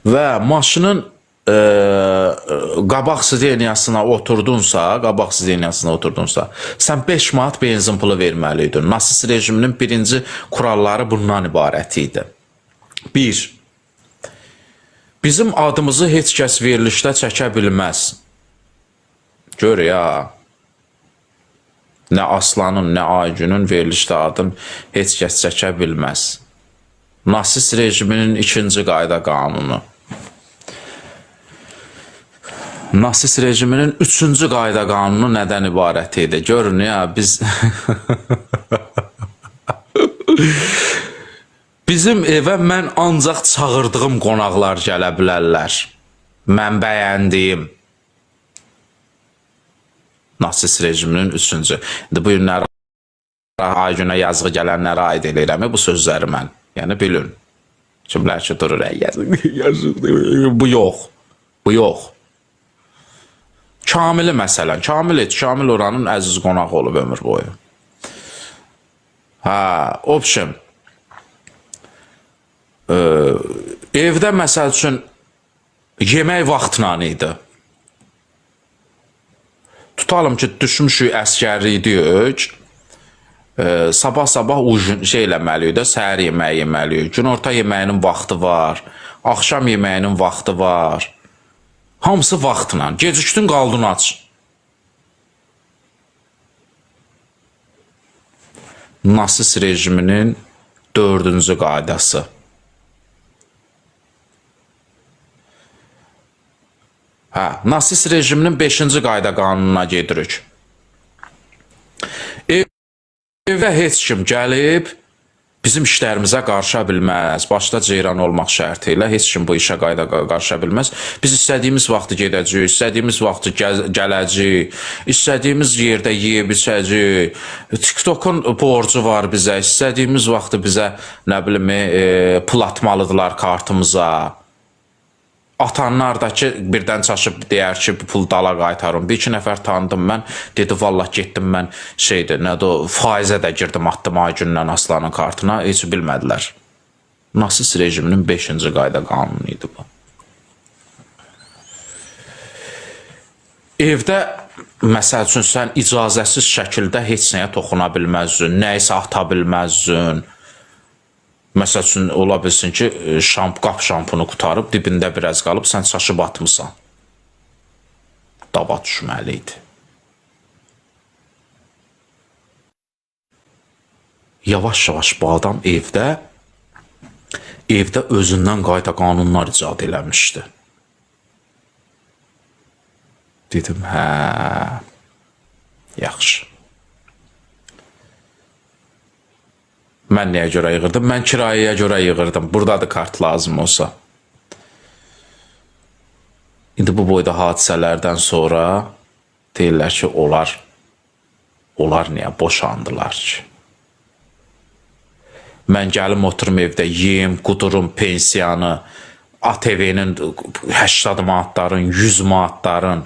və maşının qabaq sideniyasına oturdunsa, sən 5 manat benzin pulu verməliydin. Nasist rejiminin birinci kuralları bundan ibarət idi. 1. Bizim adımızı heç kəs verilişdə çəkə bilməz. Gör ya. Nə Aslanın, nə Aygünün verilişdə adın heç kəs çəkə bilməz. Nasist rejiminin ikinci qayda qanunu. Nasist rejiminin üçüncü qayda qanunu nədən ibarət idi? Görün ya, biz... Bizim evə mən ancaq çağırdığım qonaqlar gələ bilərlər. Mən bəyəndiyim. Nasist rejiminin üçüncü. İndi bu günlər Aygünə yazığı gələnlərə aid eləyirəm. Bu sözləri mən. Yəni bilin. Kimlər ki durur. Bu yox. Bu yox. Kamili məsələn. Kamil oranın əziz qonağı olub ömür boyu. Option. Evdə məsəl üçün yemək vaxtla idi. Tutalım ki, düşmüşük əskərliydik. Sabah şey eləməliyik də, səhər yeməyi yeməliyik. Günorta yeməyinin vaxtı var. Axşam yeməyinin vaxtı var. Hamısı vaxtla. Gecikdin, qaldın aç. Nasist rejiminin dördüncü qaydası. Nasist rejiminin 5-ci qayda qanununa gedirik. Evə heç kim gəlib, bizim işlərimizə qarışa bilməz. Başda ceyran olmaq şərti ilə heç kim bu işə qarışa bilməz. Biz istədiyimiz vaxtı gedəcəyik, istədiyimiz vaxtı gələcəyik, istədiyimiz yerdə yeyib içəcəyik. TikTok'un borcu var bizə, istədiyimiz vaxtı bizə, nə bilim, pul atmalıdırlar kartımıza. Atanlar da ki, birdən çaşıb deyər ki, pul dala qaytarım. Bir-iki nəfər tanıdım mən, dedi, vallah getdim mən faizə də girdim, atdım Aygünlə Aslanın kartına, heç bilmədilər. Nasist rejiminin 5-ci qayda qanunu idi bu. Evdə, məsəl üçün, sən icazəsiz şəkildə heç nəyə toxuna bilməzdin, nəyisə ata bilməzdin. Məsəl üçün, ola bilsin ki, qap şampunu qutarıb, dibində biraz qalıb, sən çaşıb atmışsan. Dava düşməli idi. Yavaş-yavaş bu adam evdə özündən qayda qanunlar icad eləmişdi. Dedim, yaxşı. Mən nəyə görə yığırdım? Mən kirayəyə görə yığırdım. Buradadır kart lazım olsa. İndi bu boyda hadisələrdən sonra deyirlər ki, onlar niyə boşandılar ki? Mən gəlim oturum evdə, yiyim, qudurum pensiyanı, ATV-nin 80 manatların, 100 manatların,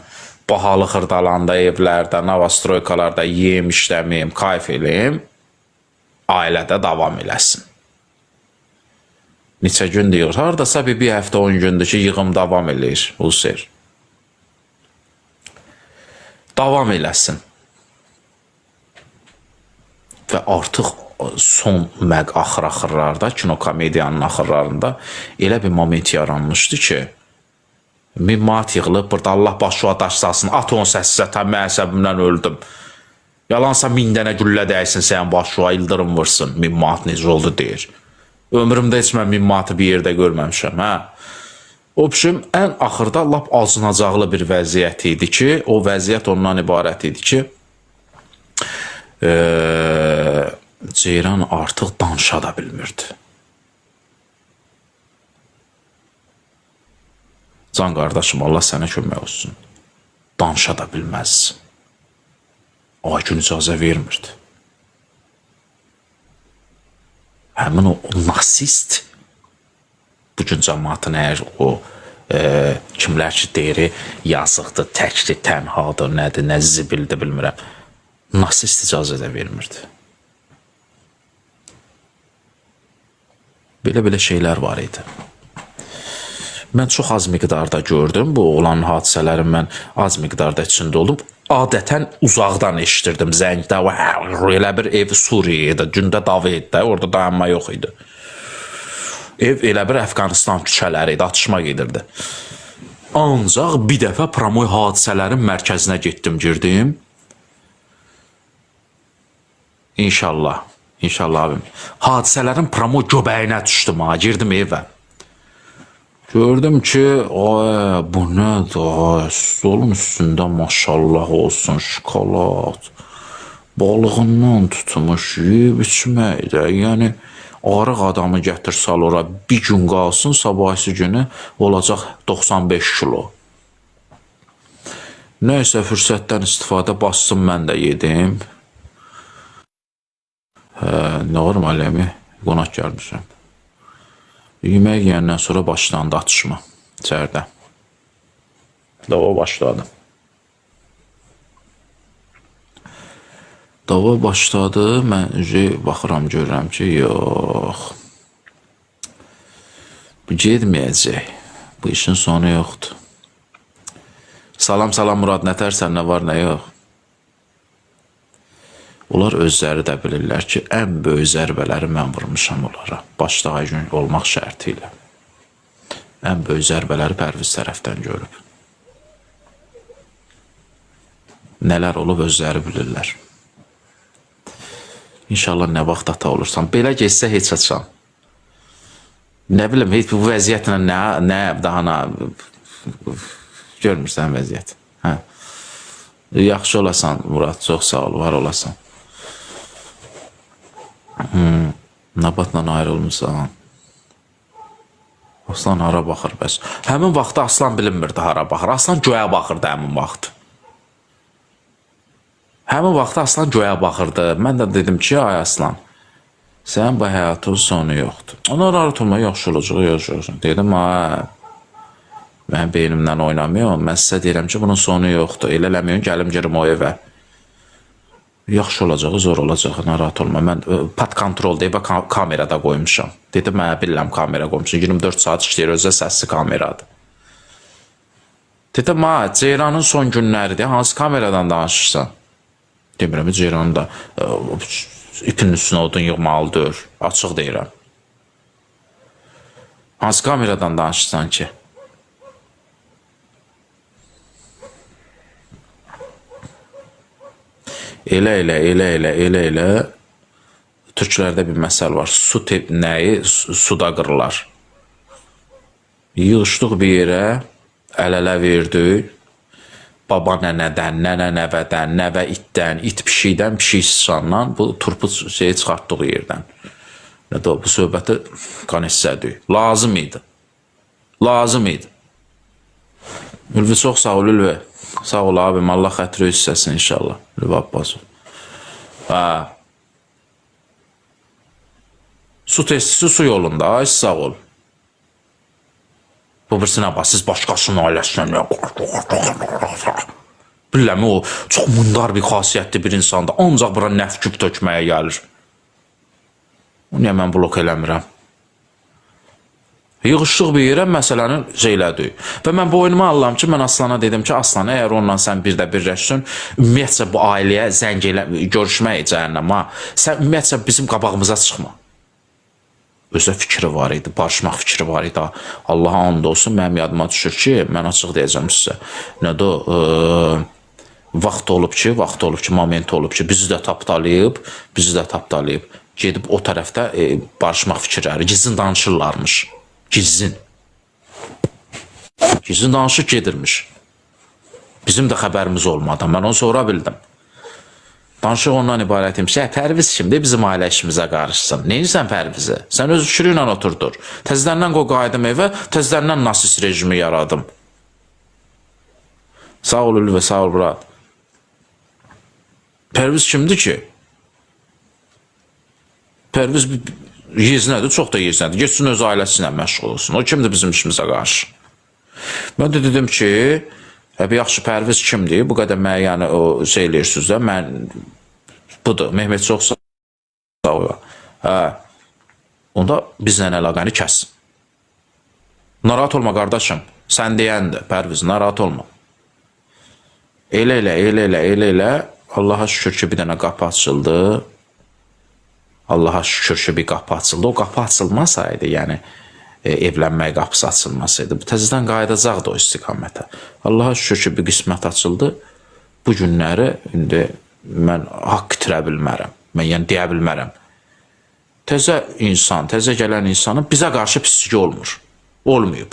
bahalı xırdalanda evlərdə, Novostroykalarda yiyim, işləməyim, kayf eləyim. Ailədə davam eləsin. Neçə gün deyir, haradasa bir həftə 10 gündür ki, yığım davam eləyir, Ulser. Davam eləsin. Və artıq son axırlarda, kinokomediyanın axırlarında elə bir moment yaranmışdı ki, 1000 manat yığılıb, burada Allah başıva daşlasın, at 10 səssizə, tam mən əsəbimdən öldüm. Yalansa 1000 dənə güllə dəysin, sən başıva ildırım vırsın. 1000 manat necə oldu deyir. Ömrümdə heç mən 1000 manatı bir yerdə görməmişəm. Opşum, ən axırda lap acınacaqlı bir vəziyyət idi ki, o vəziyyət ondan ibarət idi ki, Ceyran artıq danışa da bilmirdi. Can qardaşım, Allah sənə kömək olsun. Danışa da bilməzsin. Aygün icazə vermirdi. Həmin o nasist, bugün cəmaatın əgər o kimlər ki deyiri, yazıqdır, təkli, tənhadır, nədir, nə zibildir, bilmirəm. Nasist icazə də vermirdi. Belə şeylər var idi. Mən çox az miqdarda gördüm. Bu olan hadisələrin mən az miqdarda içində oldum. Adətən uzaqdan eşitirdim zəngdə. Elə bir ev Suriyədə, gündə Daveddə, orada dayanma yox idi. Ev elə bir Əfqanistan küçələri idi, atışma gedirdi. Ancaq bir dəfə Pramoy hadisələrin mərkəzinə getdim, girdim. İnşallah, inşallah abim. Hadisələrin Pramoy göbəyinə düşdüm ha, girdim evə. Gördüm ki, bu nədir? Stolun üstündə maşallah olsun, şokolad. Balığından tutmuş, yiyib içməkdə. Yəni, arıq adamı gətir sal ora, bir gün qalsın, sabahisi günü olacaq 95 kilo. Nəysə, fürsətdən istifadə bassın, mən də yedim. Normal əmi, qonaq gəlmişəm. Yemək yiyəndən sonra başlandı atışma içərdə. Dava başladı. Dava başladı, mən baxıram, görürəm ki, yox. Bu gedməyəcək. Bu işin sonu yoxdur. Salam, salam Murad, nətərsən, nə var, nə yox? Onlar özləri də bilirlər ki, ən böyük zərbələri mən vurmuşam onlara. Başda gün olmaq şərti ilə. Ən böyük zərbələri Pərviz tərəfdən görüb. Nələr olub özləri bilirlər. İnşallah nə vaxt ata olursan. Belə geçsə heç açam. Nə bilim, heç bu vəziyyətlə nə daha görmürsən vəziyyət. Hə. Yaxşı olasan Murad, çox sağ ol, var olasan. Nabatla ayrılmışsan. Aslan hara baxır bəs. Həmin vaxtda Aslan bilinmirdi hara baxır. Aslan göyə baxırdı həmin vaxt. Həmin vaxtda Aslan göyə baxırdı. Mən də dedim ki, ay Aslan, sənin bu həyatın sonu yoxdur. Ona rahat olma, yaxşı olacaq, yaxşı olacaq. Dedim, mən beynimdən oynamıyorum. Mən sizə deyirəm ki, bunun sonu yoxdur. Elə eləməyin, gəlim girim o evə. Yaxşı olacağı, zor olacağı, narahat olma. Mən pat kontrol deyib kamerada qoymuşam. Dedim, mən bilirəm kamera qoymuşam. 24 saat işləyir, özə səsli kameradır. Dedim, Ceyranın son günləridir, hansı kameradan danışırsan? Demirəm, Ceyranın da ipinin üstünə odun yığmalıdır, açıq deyirəm. Hansı kameradan danışırsan ki? Elə. Türklərdə bir məsəl var. Su nəyi suda qırılar. Yığışdıq bir yerə, əl-ələ verdik. Baba nənədən, nənə nəvədən, nəvə itdən, it pişikdən, pişik sıçandan bu turpu şeyi çıxartdıq yerdən. Bu söhbəti qanessədik. Lazım idi. Lazım idi. Ülvi çox sağ ol, Ülvi. Sağ ol abim, Allah xətri hissəsin inşallah. Ülvi Abbasov. Su testisi su yolunda, ay sağ ol. Bu birsinə bax, siz başqasının ailəsindən bilirəm, o çox mundar bir xasiyyətli bir insanda, ancaq bura nəfküb tökməyə gəlir. Niyə mən blok eləmirəm? Yığışdıq bir yerə məsələnin şeylədik. Və mən boynuma allam ki, mən Aslana dedim ki, Aslan, əgər onunla sən bir də birləşsin, ümumiyyətcə bu ailəyə zəng elə, görüşmək cəhənnəm, sən ümumiyyətcə bizim qabağımıza çıxma. Özə fikri var idi, barışmaq fikri var idi. Allaha and olsun, mənim yadıma düşür ki, mən açıq deyəcəm sizə. Nədə, vaxt olub ki, moment olub ki, bizi də tapdalayıb, gedib o tərəfdə barışmaq fikirləri, gizlin danışırlarmış. Gizlin danışıq gedirmiş. Bizim də xəbərimiz olmadı, mən onu sonra bildim. Danışıq ondan ibarət imiş. Pərviz kimdir, bizim ailə işimizə qarışsın. Neyirsən Pərvizi? Sən öz fikri ilə oturdur. Təzlərindən qayıdım evə, təzlərindən nasist rejimi yaradım. Sağ ol Ülvi, sağ ol Murad. Pərviz kimdir ki? Pərviz yeznədir, çox da yeznədir. Geçsin öz ailəsi ilə məşğul olsun. O kimdir bizim işimizə qarşı? Mən də dedim ki, yaxşı Pərviz kimdir? Bu qədər mənə yəni o şey eləyirsiniz də, mən budur, Mehmet çox sağ ol. Onda bizlə əlaqəni kəsin. Narahat olma qardaşım. Sən deyəndir, Pərviz, narahat olma. Elə. Allaha şükür ki, bir dənə qapı açıldı. Allaha şükür ki, bir qapı açıldı. O qapı açılmasaydı, yəni evlənmək qapısı açılmasaydı, bu təzədən qayıdacaqdı o istiqamətə. Allaha şükür ki, bir qismət açıldı. Bu günləri indi mən haqq itirə bilmərəm. Mən yəni deyə bilmərəm. Təzə insan, təzə gələn insanın bizə qarşı pisliyi olmur. Olmayıb.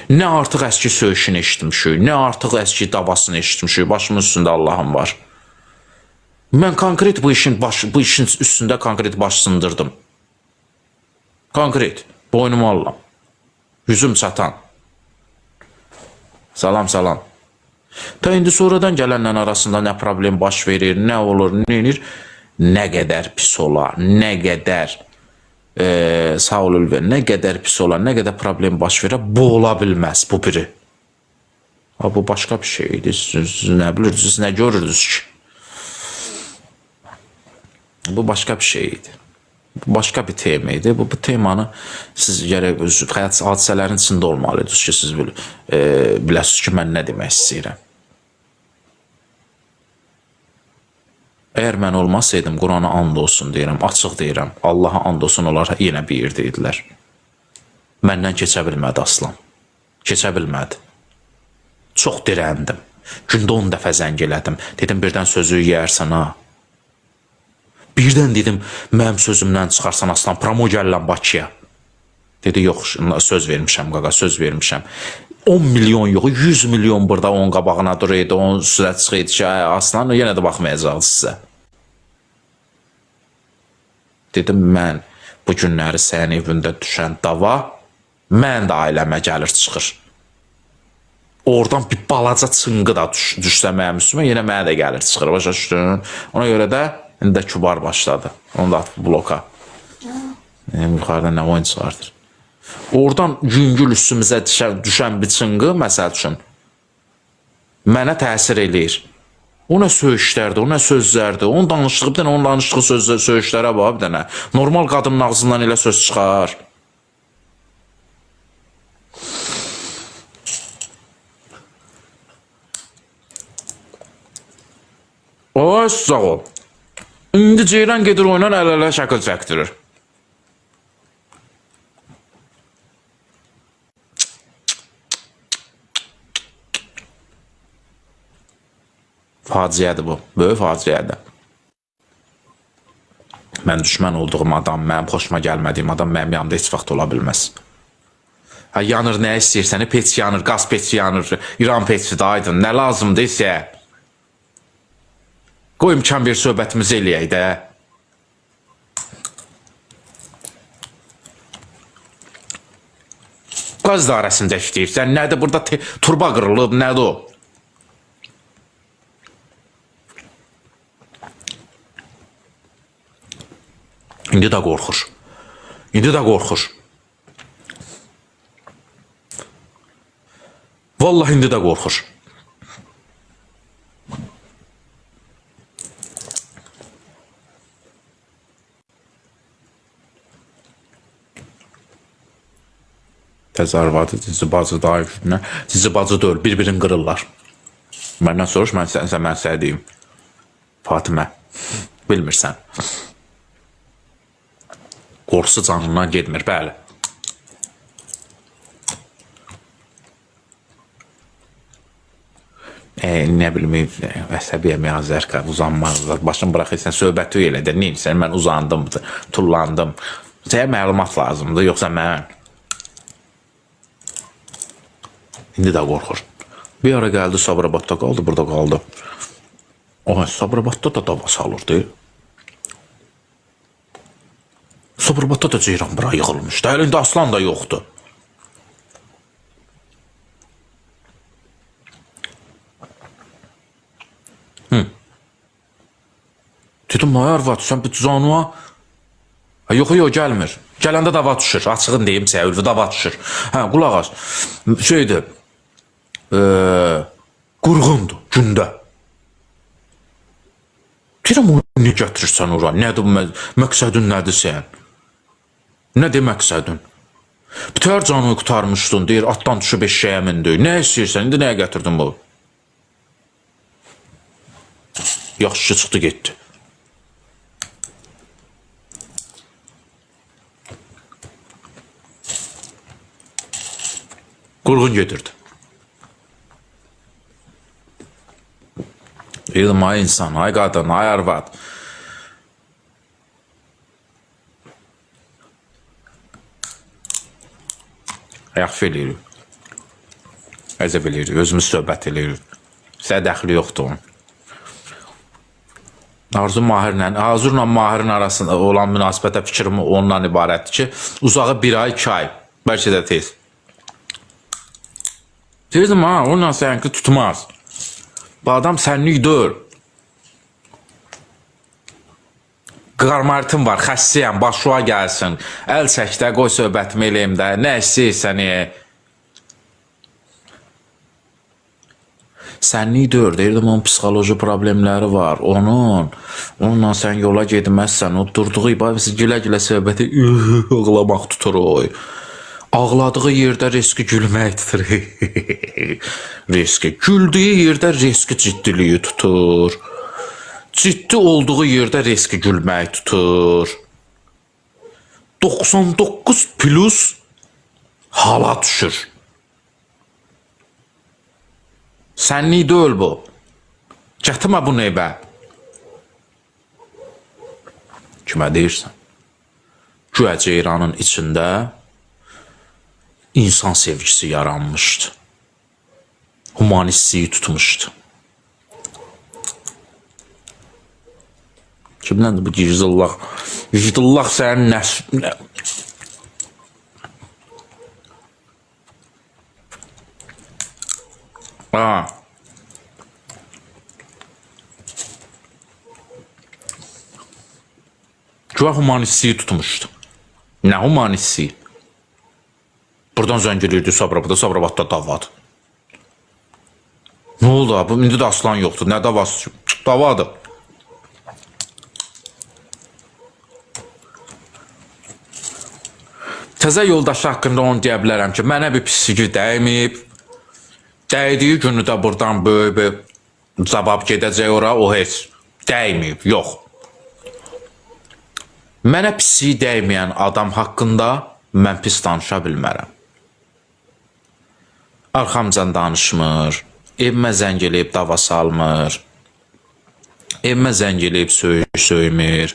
Nə artıq əski söyüşünü eşitmişik, nə artıq əski davasını eşitmişik. Başımın üstündə Allahım var. Mən konkret bu işin üstündə konkret baş sındırdım. Konkret. Boynumu alıram. Yüzüm çatan. Salam. Ta indi sonradan gələnlə arasında nə problem baş verir, nə olur, nə edir, nə qədər pis olar, nə qədər sağ ol Ülvi, nə qədər pis olar, nə qədər problem baş verir, bu ola bilməz, bu biri. Bu başqa bir şeydir. Siz nə bilirsiniz, siz nə görürdünüz ki? Bu başqa bir şeydir. Bu başqa bir tema idi. Bu temanı siz gərək həyat hadisələrin içində olmalıydınız ki, siz biləsiniz ki, mən nə demək istəyirəm. Əgər mən olmasaydım, Qurana and olsun deyirəm, açıq deyirəm, Allaha and olsun, onlar yenə bir yerdə idilər. Məndən keçə bilmədi aslan. Keçə bilmədi. Çox dirəndim. Gündə 10 dəfə zəng elədim. Dedim, birdən sözü yeyərsən ha. Birdən dedim, mənim sözümdən çıxarsan aslan, promo gələn Bakıya. Dedi, yox, söz vermişəm qaqa, söz vermişəm. 10 milyon yox, 100 milyon burada onun qabağına duruydu, onun üstünə çıxıydı ki, aslan yenə də baxmayacaq sizə. Dedim, mən bu günləri sənin evində düşən dava, mən də ailəmə gəlir çıxır. Oradan bir balaca çınqı da düşsə mənim üstümə, yenə mənə də gəlir çıxır. Başa düşdün? Ona görə də indi də kübar başladı. Onu da atıb bloka. Yuxarıda nə oyun çıxardır. Oradan yüngül üstümüzə düşən bir çınqı, məsəl üçün, mənə təsir eləyir. O nə söyüşlərdir, o nə sözlərdir, onun danışdığı, bir dənə onun danışdığı söyüşlərə bax, bir dənə. Normal qadının ağzından elə söz çıxar. Ay, sağ ol. İndi Ceyran gedir oynan əl-ələ şəkil çəkdirir. Faciədir bu, böyük faciədir. Mən düşmən olduğum adam, mənim xoşuma gəlmədiyim adam mənim yanımda heç vaxt ola bilməz. Yanır, nə istəyirsən, pech yanır, qaz pech yanır, İran peçi də aydın, nə lazımdır isə. Qoy imkan bir söhbətimizi eləyək də. Qaz dairəsində işləyirsən, nədir burada turba qırılıb, nədir o? İndi də qorxur. İndi də qorxur. Vallahi indi də qorxur. Təzərvadı, cici bacı da ayıqsınlar. Cici bacı deyil, bir-birini qırırlar. Məndən soruş, mən sənə deyim. Fatimə, bilmirsən. Qorxusu canından getmir, bəli. Nə bilməyim, əsəbiyə məyazərkə uzanmazlar. Başını bıraxırsan, söhbəti elə də, neymişsən, mən uzandım, tullandım. Sənə məlumat lazımdır, yoxsa mən... İndi də qorxur. Bir ara gəldi, Sabirabadda qaldı, burada qaldı. Sabirabadda da dava salırdı. Sabirabadda da Ceyran bura yığılmışdı. Əlində aslan da yoxdur. Dedim, ay arvad, sən bir canıma... Yox, gəlmir. Gələndə dava düşür. Açığın deyim sənə, Ülvi, dava düşür. Qulaq as. Şeydir, qurğundur, gündə. Deyirəm, onu ne gətirirsən ora? Nədir məqsədin, nədir sən? Nədir məqsədin? Bütər canını qurtarmışdın, deyir, atdan düşüb eşeğə mindi. Nə istəyirsən, indi nəyə gətirdin bu? Yaxşı çıxdı, getdi. Qurğun gedirdi. Deyirdim, ay insan, ay qadın, ay arvad. Yaxşı eləyirik. Əzəb eləyirik, özümüz söhbət eləyirik. Sizə dəxli yoxdur onun. Arzurla Mahir'in arasında olan münasibətə fikrim ondan ibarətdir ki, uzağı 1 ay, 2 ay, bəlkə də tez. Deyirdim, onunla sənki tutmaz. Bu adam sənlik deyil. Qarmaritim var, xəssiyəm, başıva gəlsin. Əl çəkdə, qoy söhbətimi eləyim də, nə istəyirsən, Sənlik deyir, deyirdim, onun psixoloji problemləri var, onunla sən yola gedməzsən, o durduğu ibadəsi gülə-gülə söhbəti ağlamaq tutur o. Ağladığı yerdə riski gülmək tutur. Riski. Güldüyü yerdə riski ciddiliyi tutur. Ciddi olduğu yerdə riski gülmək tutur. 99 plus hala düşür. Sənlik deyil bu. Gətirmə bu neybə. Kimə deyirsən? Güya ceyranın içində insan sevgisi yaranmışdı. Humanistliyi tutmuşdu. Kimdəndir bu gicdillah? Gicdillah sənin nəsl... Güya humanistliyi tutmuşdu. Nə humanistliyi? Buradan zəngilirdi Sabirabadda davadır. Nə oldu abi? İndi də aslan yoxdur. Nə davası? Davadır. Təzə yoldaşı haqqında onu deyə bilərəm ki, mənə bir pisliyi dəyməyib. Dəydiyi günü də buradan böyük bir cavab gedəcək ora, o heç dəyməyib, yox. Mənə pisliyi dəyməyən adam haqqında mən pis danışa bilmərəm. Arxamcan danışmır, evimə zəng eləyib dava salmır, evimə zəng eləyib söymür,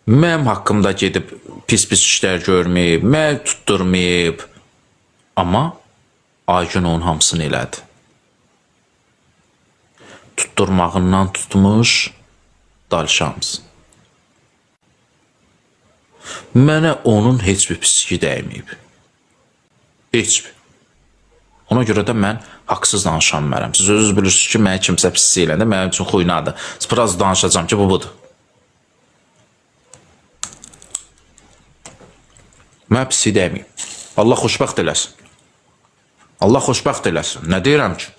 mənim haqqımda gedib pis-pis işlər görməyib, mən tutturmayıb, amma Aygün onun hamısını elədi. Tutturmağından tutmuş, dalşamsın. Mənə onun heç bir pisliyi dəyməyib. Heç bir. Ona görə də mən haqsız danışa bilmərəm. Siz özünüz bilirsiniz ki, mənə kimsə pislik eləndə mənim üçün xuynadır. Biraz danışacağım ki, bu budur. Mənə pislik dəyməyib. Allah xoşbəxt eləsin. Allah xoşbəxt eləsin. Nə deyirəm ki?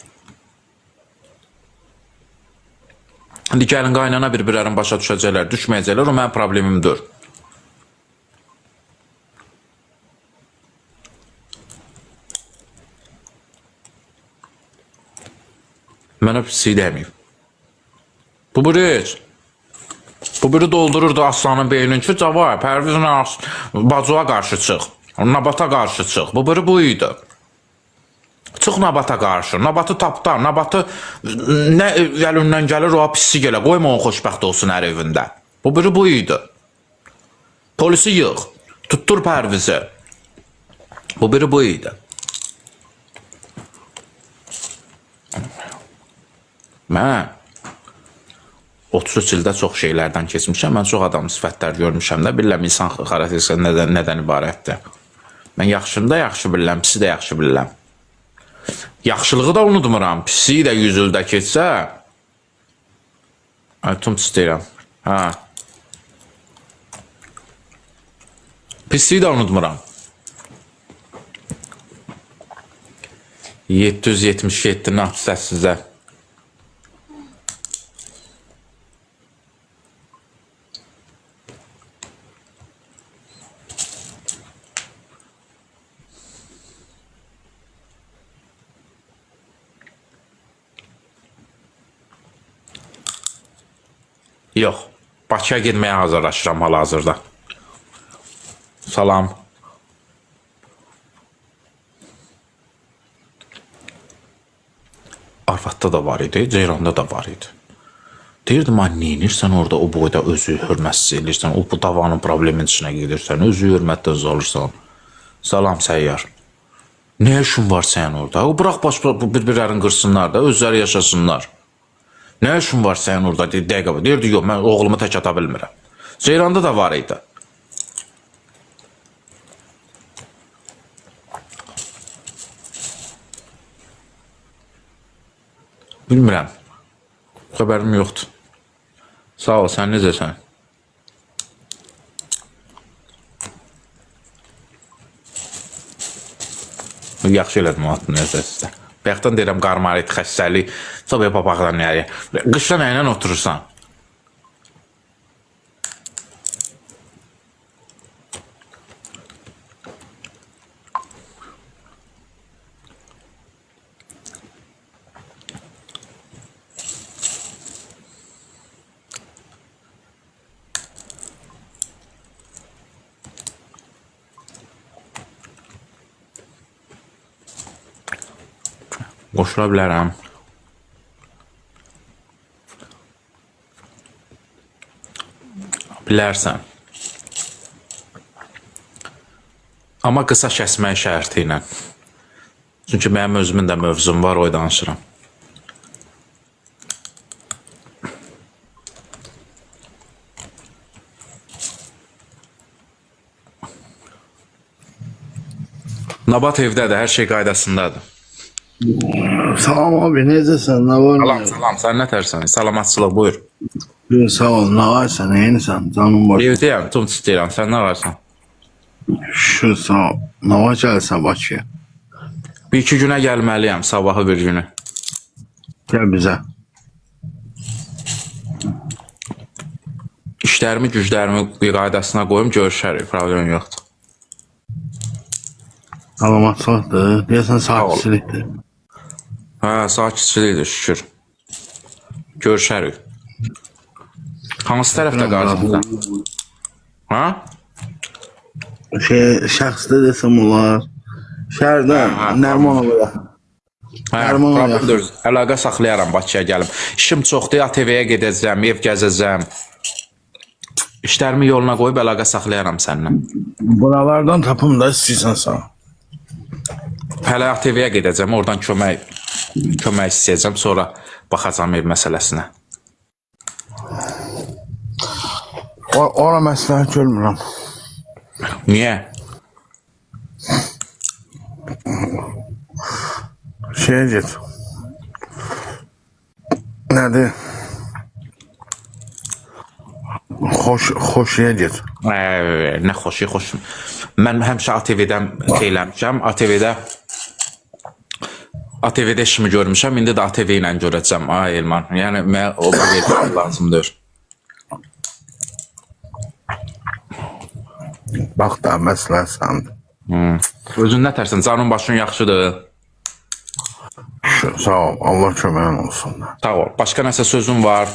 İndi gəlin qaynana bir-birlərin başa düşəcəklər, düşməyəcəklər, o mənim problemimdir. Mənə pislik dəyməyib. Bu biri doldururdu aslanın beynini ki, cavab, Pərvizin bacığa qarşı çıx, Nabata qarşı çıx. Bu biri bu idi. Çıx Nabata qarşı, Nabatı tapda, Nabatı nə əlindən gəlir, o pislik elə, qoyma onun xoşbəxt olsun hər evində. Bu biri bu idi. Polisi yığ, tuttur Pərvizi. Bu biri bu idi. Mən 33 ildə çox şeylərdən keçmişəm, mən çox adam sifətlər görmüşəm də, bilirəm insan xarakterisi nədən ibarətdir. Mən yaxşını da yaxşı bilirəm, pisi də yaxşı bilirəm. Yaxşılığı da unutmuram, pisi də 100 ildə keçsə, tunç istəyirəm, pisi də unutmuram. 777 naxsə sizə. Yox. Bakıya getməyə hazırlaşıram hal-hazırda. Salam. Arvadda da var idi, Ceyranda da var idi. Deyirdim, neynirsən orada o boyda özü hörmətsiz eləyirsən, o bu davanın problemin içinə gedirsən, özü hörmətdə alırsan. Salam səyyar. Nə işin var sənin orada? O bırax bir-birlərini qırsınlar da, özləri yaşasınlar. Nə işin var sənin orada? Dəqiqə. Deyirdi, yox, mən oğlumu tək ata bilmirəm. Ceyranda da var idi. Bilmirəm. Xəbərim yoxdur. Sağ ol, sən necəsən? Yaxşı elədim o atın nəzəsində. Bayaqdan deyirəm, qarmarit, xəstəlik, sobaya papaqdan nəyə. Qışda nə ilə oturursan? Qoşula bilərəm. Bilərsən. Amma qısa kəsmək şərti ilə. Çünki mənim özümün də mövzum var, o danışıram. Nabat evdədir, hər şey qaydasındadır. Salam abi, necəsən? Nə var? Salam, salam. Sən nə tərsən? Salamatçılıq, buyur. Sağ ol, nə varsən? Neyinisən? Canım var. Evdəyəm, tüm istəyirəm. Sən nə varsan? Şu sağ ol. Nə var gəlsən Bakıya? Bir-iki günə gəlməliyəm, sabahı bir günü. Gəl bizə. İşlərimi, güclərimi bir qaydasına qoyum, görüşərik, problem yoxdur. Salamatçılıqdır. Deyəsən sakitçilikdir. Hə, sakitçilikdir, şükür. Görüşərik. Hansı tərəfdə qarşımızda? Ha? Şəxsdə desəm olar. Şəhərdən, Nərmanova. Hə, problemdir. Əlaqə saxlayaram Bakıya gəlim. İşim çoxdur, ATV-yə gedəcəm, ev gəzəcəm. İşlərimi yoluna qoyub əlaqə saxlayaram səndən. Buralardan tapım da istəyirsən sağ. Hələ ATV-yə gedəcəm, oradan kömək istəyəcəm, sonra baxacam ev məsələsinə. Ora məsləhət görmürəm. Niyə? Şeye get. Nədir? Xoşuya get. Nə xoş. Mən həmişə ATV-dən eləmişəm. ATV-də işimi görmüşəm, indi də ATV ilə görəcəm. Ay Elman, yəni mənə o bir lazımdır. Bax da məsləhət səndir. Özün nə tərsən? Canın başın yaxşıdır. Sağ ol, Allah köməyin olsun. Sağ ol. Başqa nəsə sözün var?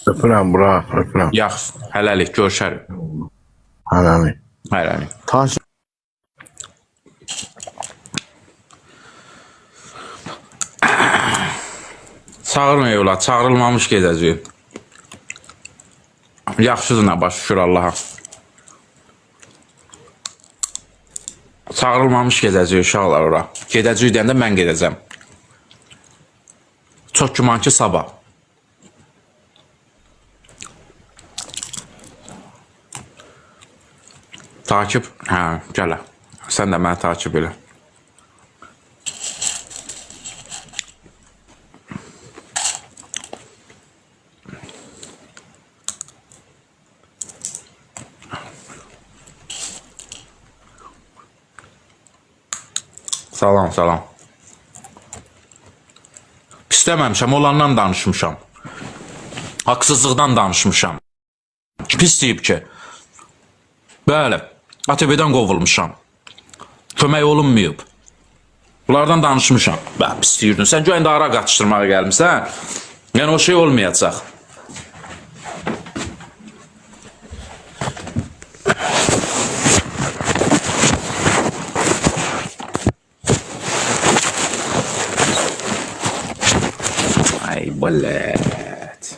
Öpürəm, bura, öpürəm. Yaxşı, hələlik, görüşərik. Hələlik. Hələlik. Taş. Çağırın evlat, çağırılmamış gedəcəyik. Yaxşıdır nə baş, şükür Allaha. Çağırılmamış gedəcəyik uşaqlar ora. Gedəcəyik deyəndə mən gedəcəm. Çox güman ki, sabah. Takip, hə, gələ. Sən də məni takip elə. Salam, salam. Pis deməmişəm, olandan danışmışam. Haqsızlıqdan danışmışam. Pis deyib ki. Bəli, ATV-dən qovulmuşam. Kömək olunmayıb. Bunlardan danışmışam. Pis deyirdin. Sən güya indi ara qaçışdırmağa gəlmişsən. Yəni o şey olmayacaq. Blət.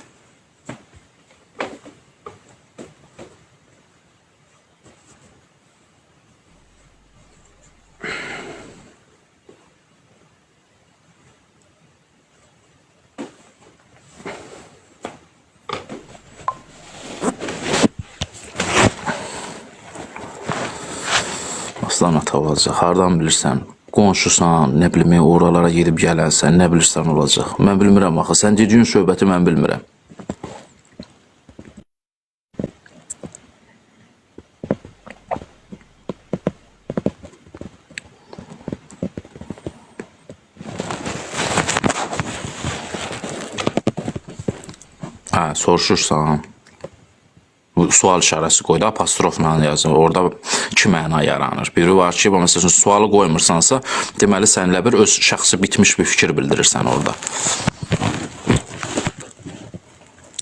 Aslan ata olacaq. Hardan bilirsən? Qonşusan, nə bilim, oralara gedib gələnsən, nə bilirsən olacaq. Mən bilmirəm axı. Sən dediyin söhbəti mən bilmirəm. Hə, soruşursan. Bu sual işarəsi qoydu, apostrofla yazır. Orada iki məna yaranır. Biri var ki, məsələn, sualı qoymursansa, deməli sənlə bir öz şəxsi bitmiş bir fikir bildirirsən orada.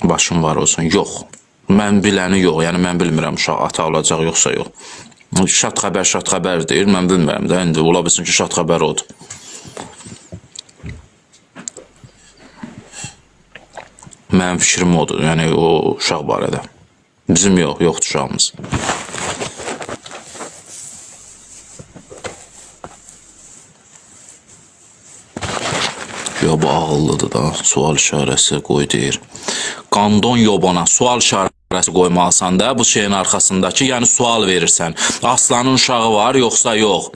Başım var olsun. Yox. Mən biləni yox. Yəni mən bilmirəm uşaq ata olacaq yoxsa yox. Şad xəbər deyir. Mən bilmirəm də. İndi ola bilsin ki, şad xəbər odur. Mənim fikrim odur. Yəni o uşaq barədə. Bizim yoxdur uşağımız. Ya bu ağıllıdır da, sual işarəsi qoy deyir. Qandon yobana sual işarəsi qoymalısan da bu şeyin arxasındakı, yəni sual verirsən. Aslanın uşağı var yoxsa yox?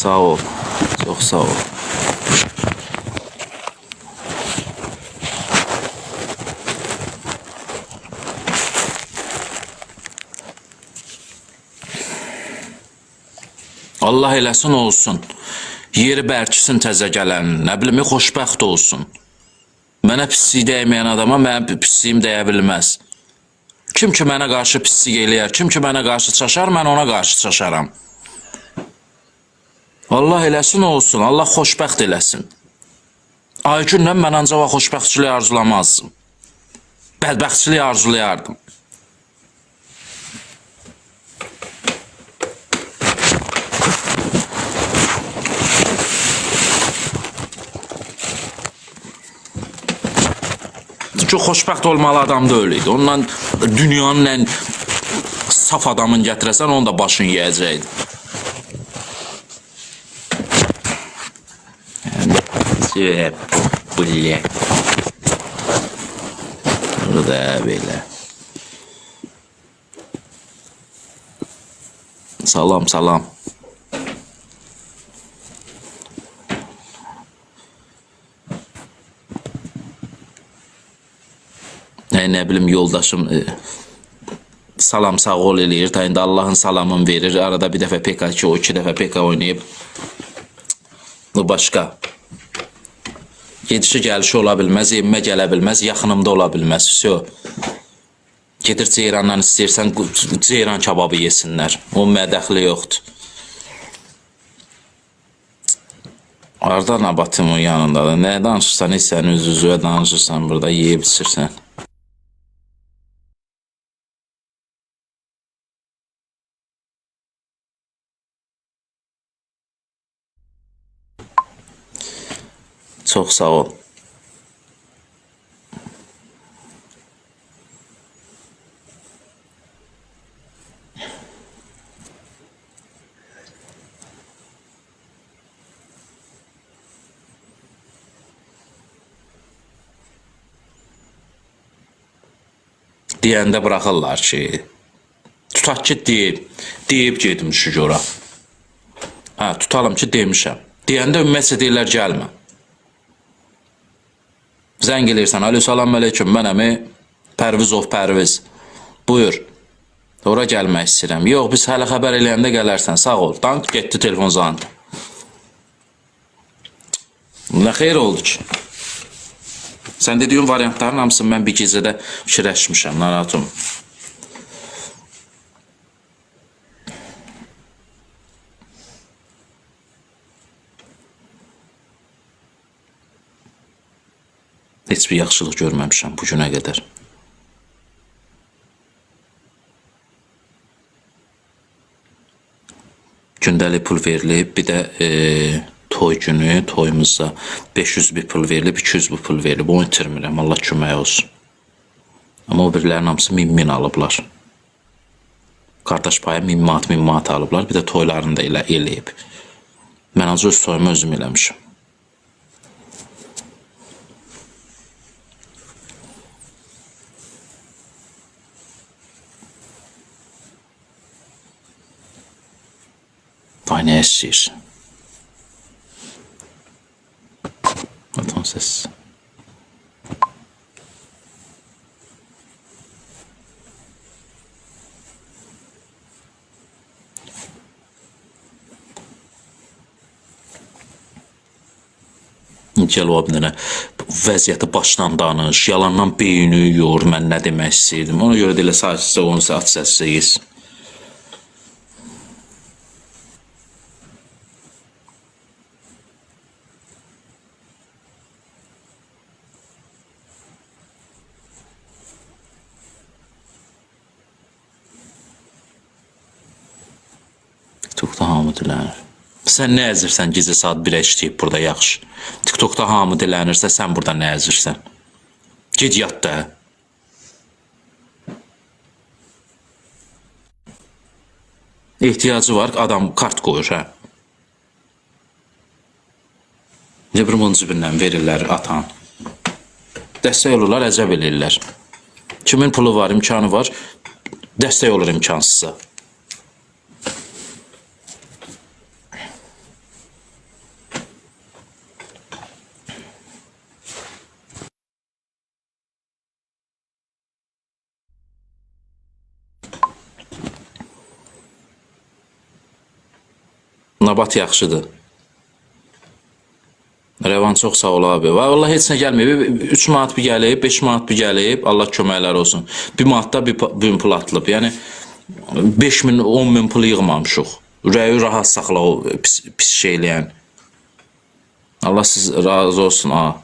Sağ ol. Çox sağ ol. Allah eləsin olsun. Yeri bərkisin təzə gələn. Nə bilim, xoşbəxt olsun. Mənə pislik dəyməyən adama mənə pisliyim dəyə bilməz. Kim ki mənə qarşı pislik eləyər, kim ki mənə qarşı çaşar, mən ona qarşı çaşaram. Allah eləsin olsun, Allah xoşbəxt eləsin. Aygünlə mən ancaq xoşbəxtçiliyi arzulamazdım. Bədbəxtçiliyi arzulayardım. Çox xoşbəxt olmalı adam da öyle idi. Ondan dünyanın ən saf adamın gətirəsən, onu da başını yiyəcəkdi. Blək. Burada belə. Salam, salam. Nə bilim, yoldaşım salam sağ ol eləyir. Da indi Allahın salamını verir. Arada bir dəfə PK2, o iki dəfə PK oynayıb. Bu başqa. Gedişi gəlişi ola bilməz, evimə gələ bilməz, yaxınımda ola bilməz. Всё. Gedir ceyrandan istəyirsən, ceyran kababı yesinlər. O mədəxli yoxdur. Arda Nabatımın yanındadır. Nə danışırsan, sən üz-üzüyə danışırsan, burada yeyib içirsən. Çox sağ ol. Deyəndə buraxırlar ki, tutaq ki deyib gedim şu gora. Hə, tutalım ki demişəm. Deyəndə ümumiyyətcə deyirlər gəlmə. Zəng eləyirsən, alo, salam aleyküm, mənəmi Pərvizov Pərviz. Buyur, ora gəlmək istəyirəm. Yox, biz hələ xəbər eləyəndə gələrsən, sağ ol. Dank, getdi telefon zandı. Nə xeyr oldu ki? Sən dediyin variantların hamısını mən bir gecədə fikirləşmişəm, narahatım. Heç bir yaxşılıq görməmişəm bu günə qədər. Gündəlik pul verilib, bir də toy günü, toyumuzda 500 bir pul verilib, 200 bir pul verilib. Onu itirmirəm, Allah kömək olsun. Amma o birilərin hamısı 1000 alıblar. Qardaş payı 1000 manat alıblar, bir də toylarını da eləyib. Mən ancaq öz toyumu özüm eləmişim. Ay, nə istəyirsən? Entonces... Gəl o abinə vəziyyəti başdan danış, yalandan beyni yor, mən nə demək istəyirdim. Ona görə də elə sadəcə onu saat səssiz. TikTokda hamı dilənir. Sən nə əzirsən gecə saat 1-ə işləyib burada yaxşı. TikTokda hamı dilənirsə sən burada nə əzirsən? Gec yat da. Ehtiyacı var, adam kart qoyur, hə? Ne bir bunun cibindən verirlər atan. Dəstək olurlar, əcəb eləyirlər. Kimin pulu var, imkanı var, dəstək olur imkansızsa. Nabat yaxşıdır. Rəvan çox sağ ol abi. Vallahi heç nə gəlməyib. 3 manat bir gəlib, 5 manat bir gəlib. Allah köməklər olsun. 1 manatda bir pul atılıb. Yəni 5000, 10.000 pul yığmamışıq. Ürəyi rahat saxla o pis şeyləyən. Allah siz razı olsun ha.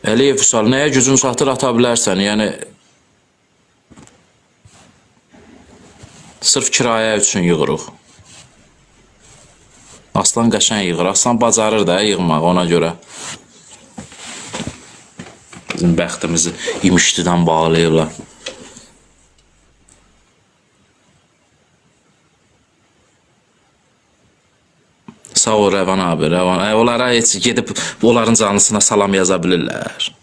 Əliyev Vüsal, nəyə gücün çatır ata bilərsən? Yəni sırf kirayə üçün yığırıq. Aslan qəşən yığır. Aslan bacarır da yığmaq ona görə. Bizim bəxtimizi imişdidən bağlayırlar. Sağ ol Rəvan abi, Rəvan. Onlara heç gedib onların canlısına salam yaza bilirlər.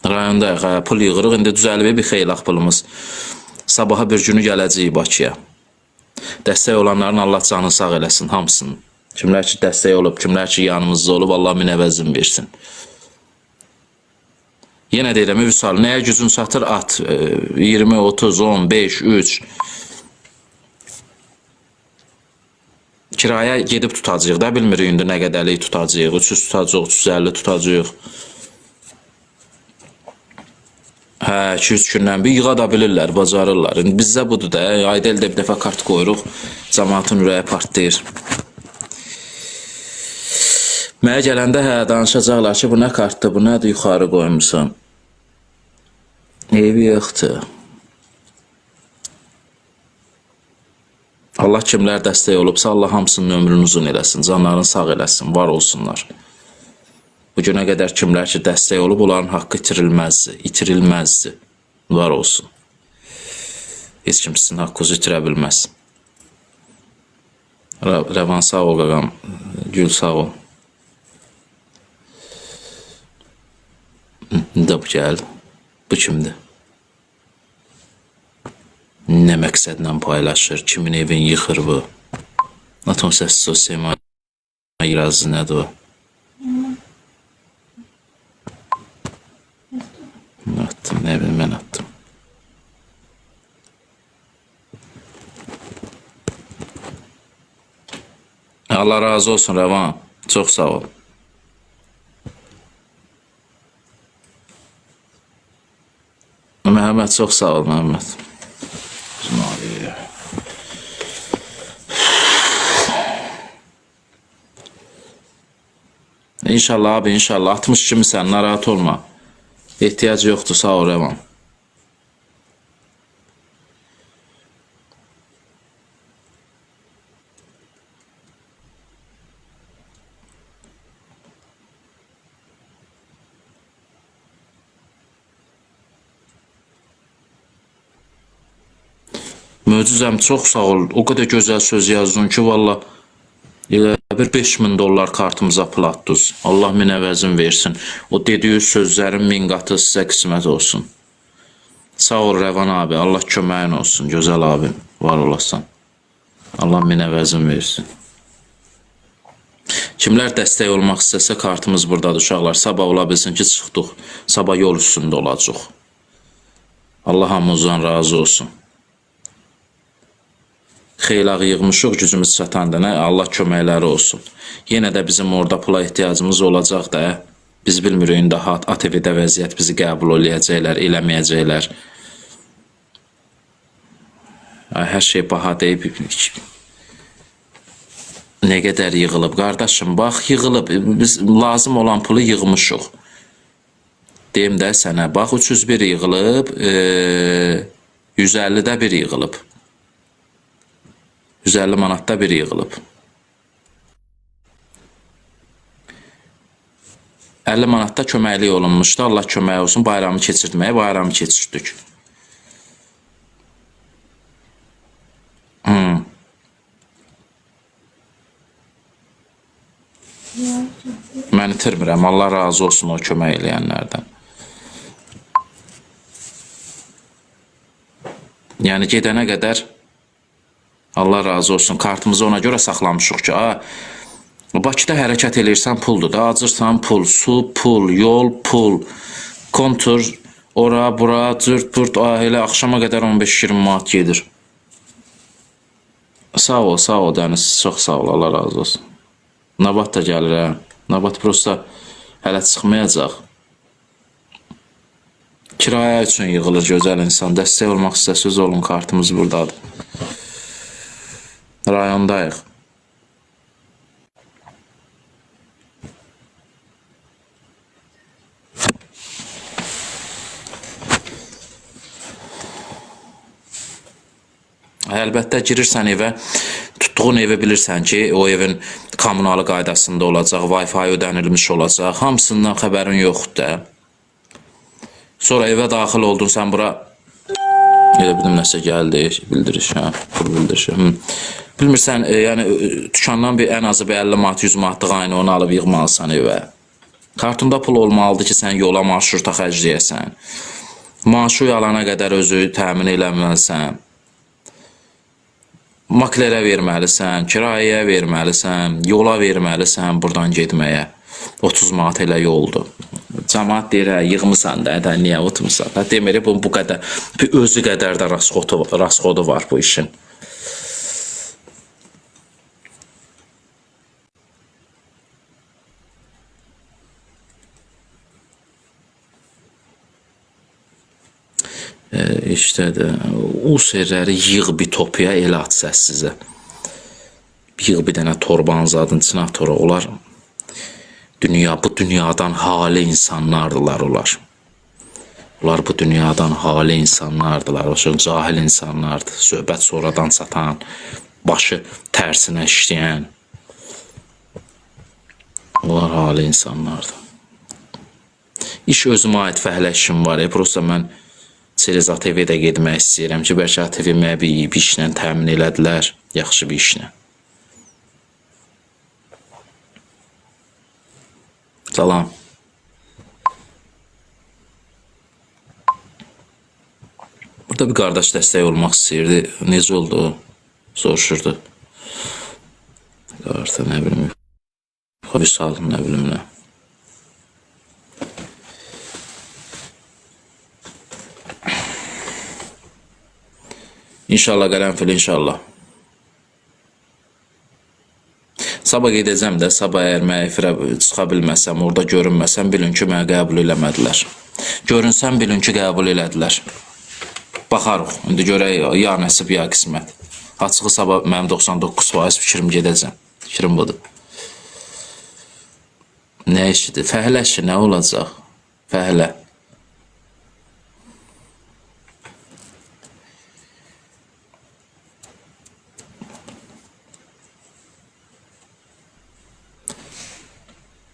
Rayonda pul yığırıq, indi düzəlib bir xeylaq pulumuz. Sabaha bir günü gələcəyik Bakıya. Dəstək olanların Allah canını sağ eləsin, hamısının. Kimlər ki dəstək olub, kimlər ki yanımızda olub, Allah minəvəzin versin. Yenə deyirəm, Vüsal, nəyə gücün çatır at. 20, 30, 10, 5, 3. Kiraya gedib tutacaq da, bilmirik indi nə qədərlik tutacaq, 300 tutacaq, 350 tutacaq. Hə, 2-3 gündən bir yığa da bilirlər, bacarırlar. Bizdə budur da, ayda ildə bir dəfə kart qoyuruq, cəmaatın ürəyi partlayır. Mənə gələndə hə, danışacaqlar ki, bu nə kartdır, bu nədir yuxarı qoymuşsan. Eybi yoxdur. Allah kimlər dəstək olubsa, Allah hamısının ömrünü uzun eləsin, canlarını sağ eləsin, var olsunlar. Bu günə qədər kimlər ki dəstək olub, onların haqqı itirilməzdi. Var olsun. Heç kim sizin haqqınızı itirə bilməz. Rəvan sağ ol qaqam, Gül sağ ol. Da bu gəl. Bu kimdir? Nə məqsədlə paylaşır, kimin evin yıxır bu? Atom səs sosial yazı nədir o? Attım, ne bileyim ben attım. Allah razı olsun Rəvan. Çok sağ ol. Mehmet çok sağ ol Mehmet. İnşallah abi, inşallah. 60 kimisən, narahat olma. Ehtiyac yoxdur, sağ ol Rəvan. Möcüzəm, çox sağ ol. O qədər gözəl söz yazdın ki, valla elə bir 5000 dollar kartımıza platduz. Allah min əvəzin versin. O dediyi sözlərin 1000 qatı sizə qismət olsun. Sağ ol Rəvan abi. Allah köməyin olsun. Gözəl abim. Var olasan. Allah min əvəzin versin. Kimlər dəstək olmaq istəsə kartımız buradadır uşaqlar. Sabah ola bilsin ki, çıxdıq. Sabah yol üstündə olacaq. Allah hamımızdan razı olsun. Xeylağı yığmışıq, gücümüz çatanda, nə? Allah köməkləri olsun. Yenə də bizim orada pula ehtiyacımız olacaq da, biz bilmirik, indi ATV-də vəziyyət bizi qəbul eləyəcəklər, eləməyəcəklər. Hər şey baha deyib, nə qədər yığılıb, qardaşım, bax, yığılıb, biz lazım olan pulu yığmışıq. Deyim də sənə, bax, 301 yığılıb, 150-də bir yığılıb. 150 manatda bir yığılıb. 50 manatda köməklik olunmuşdu. Allah kömək olsun, bayramı keçirtməyə, bayramı keçirtdik. Mən itirmirəm. Allah razı olsun o kömək eləyənlərdən. Yəni gedənə qədər Allah razı olsun. Kartımızı ona görə saxlamışıq ki, Bakıda hərəkət eləyirsən puldur da, acırsan pul, su pul, yol pul, kontur, ora, bura, cürt, burt, elə axşama qədər 15-20 manat gedir. Sağ ol Dəniz, çox sağ ol, Allah razı olsun. Nabat da gəlir, hə. Nabat prosta hələ çıxmayacaq. Kirayə üçün yığılır gözəl insan. Dəstək olmaq istəsiz olun, kartımız buradadır. Rayondayıq. Əlbəttə girirsən evə, tutduğun evi bilirsən ki, o evin kommunalı qaydasında olacaq, Wi-Fi ödənilmiş olacaq, hamısından xəbərin yoxdur da. Sonra evə daxil oldun, sən bura, elə bildim nəsə gəldi, bildiriş, pul bildiriş. Bilmirsən, yəni dükandan ən azı 50 manat, 100 manatlıq aynı onu alıb yığmalısan evə. Kartında pul olmalıdır ki, sən yola marşruta xərcləyəsən. Maaşı alana qədər özü təmin eləməlisən. Maklərə verməlisən, kirayəyə verməlisən, yola verməlisən buradan getməyə. 30 manat elə yoldur. Cəmaat deyir, yığmısan da, niyə utmursan? Deməli, bu qədər, özü qədər də rasxodu var bu işin. İşte də, o serləri yığ bir topuya, elə at səssizə. Yığ bir dənə torbanın zadın içine at ora, onlar bu dünyadan hali insanlardılar onlar. Onlar bu dünyadan hali insanlardılar, o cahil insanlardı. Söhbət sonradan satan, başı tərsinə işləyən. Onlar hali insanlardı. İş özümə aid fəhlə işim var, prosta mən Çerez ATV-də getmək istəyirəm ki, bəlkə ATV mənə bir işlə təmin elədilər, yaxşı bir işlə. Salam. Burada bir qardaş dəstək olmaq istəyirdi. Necə oldu o? Soruşurdu. Qarda nə bilim, bir salın nə bilim nə. İnşallah qərənfil, inşallah. Sabah gedəcəm də, sabah əgər mən efirə çıxa bilməsəm, orada görünməsəm, bilin ki, mənə qəbul eləmədilər. Görünsəm, bilin ki, qəbul elədilər. Baxarıq, indi görək, ya nəsib, ya qismət. Açığı sabah mənim 99% fikrim gedəcəm. Fikrim budur. Nə işidir? Fəhlə işi nə olacaq? Fəhlə.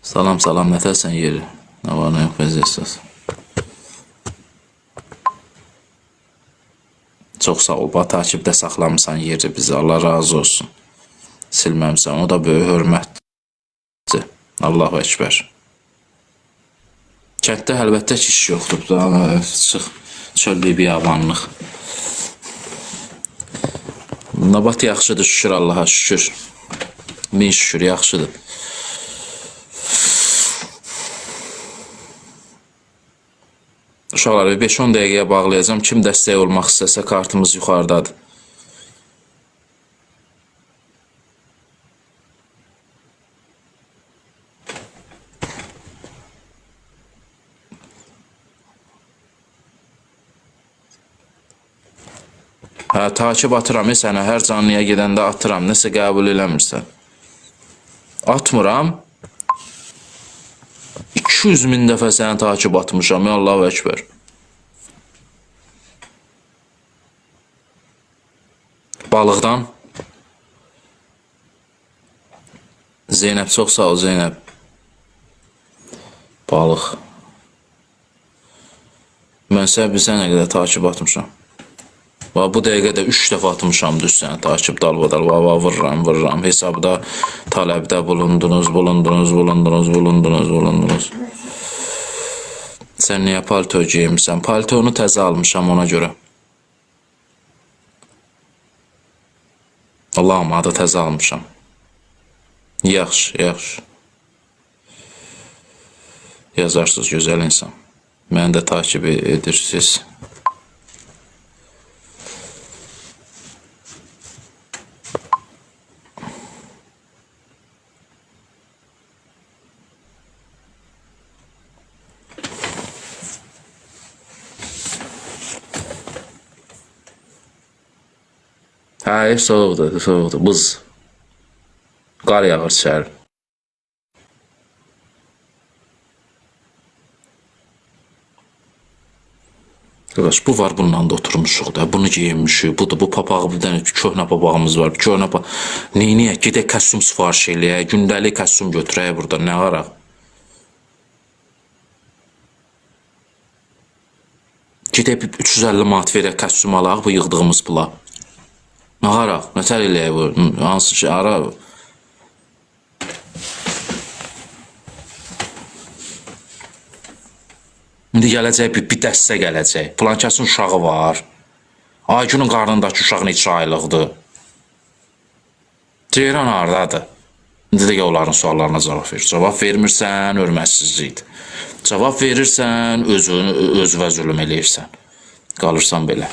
Salam, salam, nətərsən yeri? Nə var, nə yox, vəziyyəsiz. Çox sağ ol, takibdə saxlamısan yeri bizi, Allah razı olsun. Silməmsən, o da böyük hörmətdir. Allahu Ekber. Kənddə əlbəttə ki, iş yoxdur, çıx, çöllük biyabanlıq. Nabat yaxşıdır, şükür Allaha, şükür. Min şükür, yaxşıdır. Uşaqlar, 5-10 dəqiqəyə bağlayacağım. Kim dəstək olmaq istəsə, kartımız yuxarıdadır. Hə, takip atıram, sənə hər canlıya gedəndə atıram, nəsə qəbul eləmirsən. Atmıram. 200.000 dəfə səni takip atmışam, ya Allahu Ekber. Balıqdan. Zeynəb, çox sağ ol Zeynəb. Balıq. Mən sənə bilsən nə qədər takip atmışam. Bu dəqiqədə 3 dəfə atmışam düz sənə takip dalbadal, vururam. Hesabda tələbdə bulundunuz. Sən niyə palto geymişsən? Paltonu təzə almışam ona görə. Allah'ım, adı təzə almışam. Yaxşı. Yazarsınız, gözəl insan. Məni də takip edirsiniz. Hayır, soğuqdur, buz. Qar yağır içəri. Qardaş, bu var, bununla da oturmuşuq da, bunu giyinmişik, budur, bu papağı, bir dənə köhnə papağımız var, köhnə papaq. Neyniyək, gedək kostyum sifariş eləyək, gündəlik kostyum götürək burada, nə qaraq? Gedək 350 manat verək kostyum alaq, bu yığdığımız pula. Nə qaraq, nətər eləyək bu, hansı ki, ara. İndi gələcək, bir dəstə gələcək. Plankəsin uşağı var. Aygünün qarnındakı uşaq neçə aylıqdır. Ceyran haradadır? İndi də onların suallarına cavab ver. Cavab vermirsən, hörmətsizlikdir. Cavab verirsən, özünə zülüm eləyirsən. Qalırsan belə.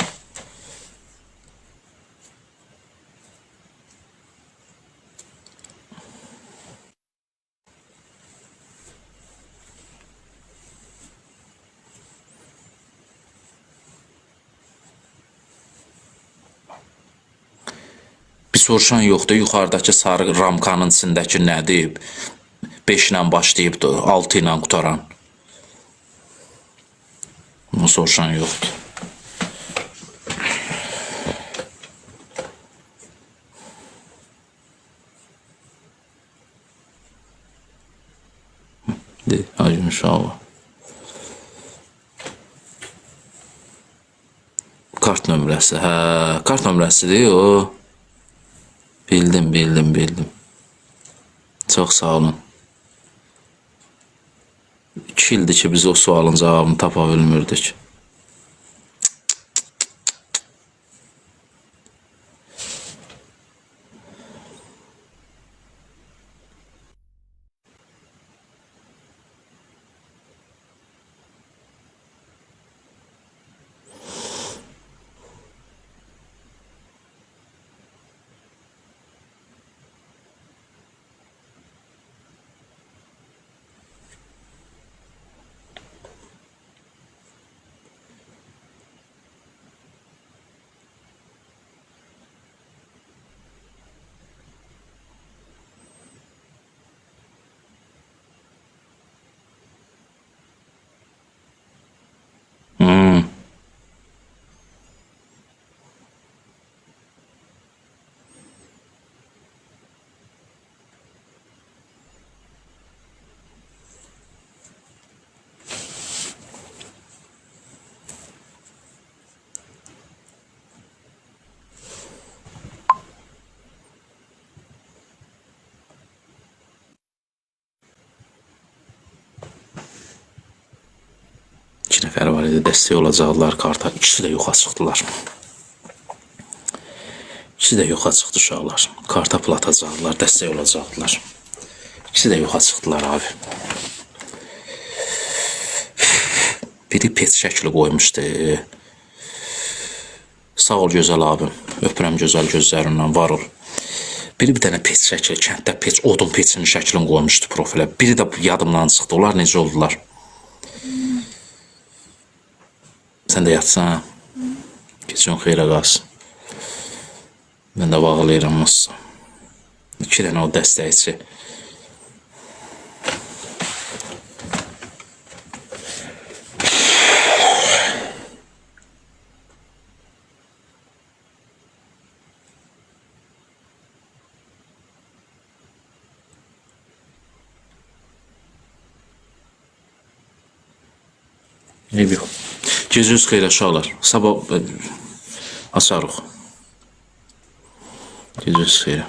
Bir soruşan yoxdur, yuxarıdakı sarı ramkanın içindəki nədir? 5 ilə başlayıbdır, 6 ilə qutaran. Bunu soruşan yoxdur. Aygün uşağı. Kart nömrəsi, hə, kart nömrəsidir o. Bildim. Çox sağ olun. 2 ildir ki, biz o sualın cavabını tapa bilmirdik. nəfər var idi, dəstək olacaqdılar karta. İkisi də yoxa çıxdılar. İkisi də yoxa çıxdı uşaqlar. Karta pul atacaqdılar, dəstək olacaqdılar. İkisi də yoxa çıxdılar abi. Biri pet şəkli qoymuşdu. Sağ ol gözəl abim. Öpürəm gözəl gözlərindən, var ol. Biri bir dənə pet şəkli, kənddə pet, odun petinin şəklini qoymuşdu profilə. Biri də yadımdan çıxdı. Onlar necə oldular? Sən də yatsan. Keçin xeyrə qalsın. Mən də bağlayıram mısın. 2 dənə o dəstəkçi. Eybi yox. Geciniz xeyrə uşaqlar. Sabah açarıq. Geciniz xeyrə.